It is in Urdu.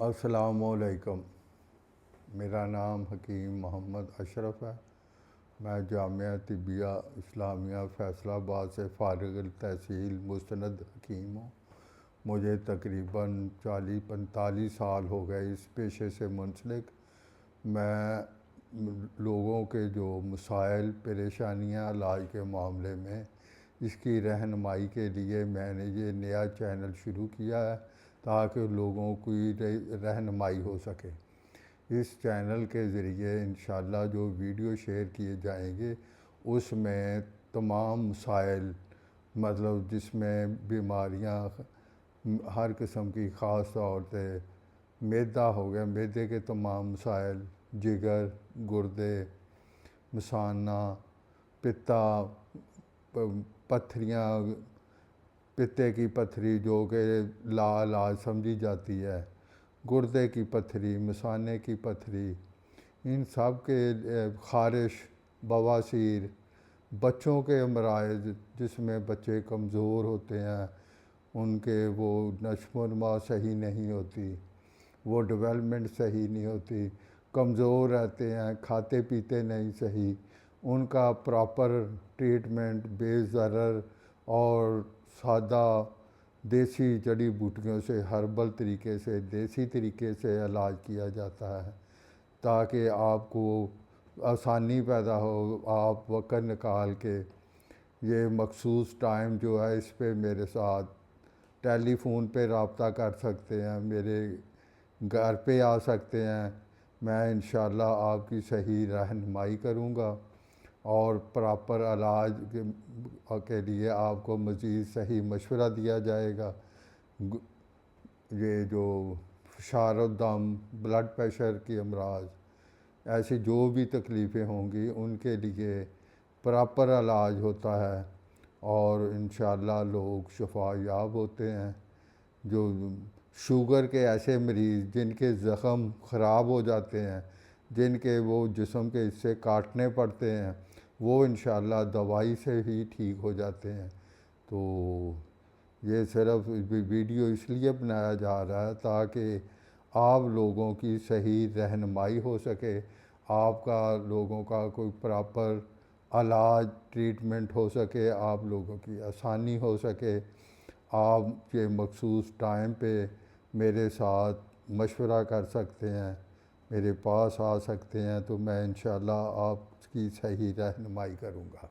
السلام علیکم۔ میرا نام حکیم محمد اشرف ہے۔ میں جامعہ طبیہ اسلامیہ فیصل آباد سے فارغ التحصیل مستند حکیم ہوں۔ مجھے تقریباً 40-45 سال ہو گئے اس پیشے سے منسلک۔ میں لوگوں کے جو مسائل پریشانیاں علاج کے معاملے میں اس کی رہنمائی کے لیے میں نے یہ نیا چینل شروع کیا ہے تاکہ لوگوں کی رہنمائی ہو سکے۔ اس چینل کے ذریعے انشاءاللہ جو ویڈیو شیئر کیے جائیں گے اس میں تمام مسائل جس میں بیماریاں ہر قسم کی، خاص طور سے معدہ ہو گیا، معدے کے تمام مسائل، جگر، گردے، مثانہ، پتا، پتھریاں، پتے کی پتھری جو کہ لا علاج سمجھی جاتی ہے، گردے کی پتھری، مثانے کی پتھری، ان سب کے خارش، بواسیر، بچوں کے امراض جس میں بچے کمزور ہوتے ہیں، ان کے وہ نشو و نما صحیح نہیں ہوتی، وہ ڈیولپمنٹ صحیح نہیں ہوتی، کمزور رہتے ہیں، کھاتے پیتے نہیں صحیح، ان کا پراپر ٹریٹمنٹ بے ضرر اور سادہ دیسی جڑی بوٹیوں سے، ہربل طریقے سے، دیسی طریقے سے علاج کیا جاتا ہے تاکہ آپ کو آسانی پیدا ہو۔ آپ وقت نکال کے یہ مخصوص ٹائم جو ہے اس پہ میرے ساتھ ٹیلی فون پہ رابطہ کر سکتے ہیں، میرے گھر پہ آ سکتے ہیں۔ میں انشاءاللہ آپ کی صحیح رہنمائی کروں گا اور پراپر علاج کے لیے آپ کو مزید صحیح مشورہ دیا جائے گا۔ یہ جو فشار الدم، بلڈ پریشر کی امراض، ایسی جو بھی تکلیفیں ہوں گی ان کے لیے پراپر علاج ہوتا ہے اور انشاءاللہ لوگ شفا یاب ہوتے ہیں۔ جو شوگر کے ایسے مریض جن کے زخم خراب ہو جاتے ہیں، جن کے وہ جسم کے حصے کاٹنے پڑتے ہیں، وہ انشاءاللہ دوائی سے ہی ٹھیک ہو جاتے ہیں۔ تو یہ صرف ویڈیو اس لیے بنایا جا رہا ہے تاکہ آپ لوگوں کی صحیح رہنمائی ہو سکے، آپ کا لوگوں کا کوئی پراپر علاج ٹریٹمنٹ ہو سکے، آپ لوگوں کی آسانی ہو سکے۔ آپ یہ مخصوص ٹائم پہ میرے ساتھ مشورہ کر سکتے ہیں، میرے پاس آ سکتے ہیں، تو میں انشاءاللہ آپ کی صحیح رہنمائی کروں گا۔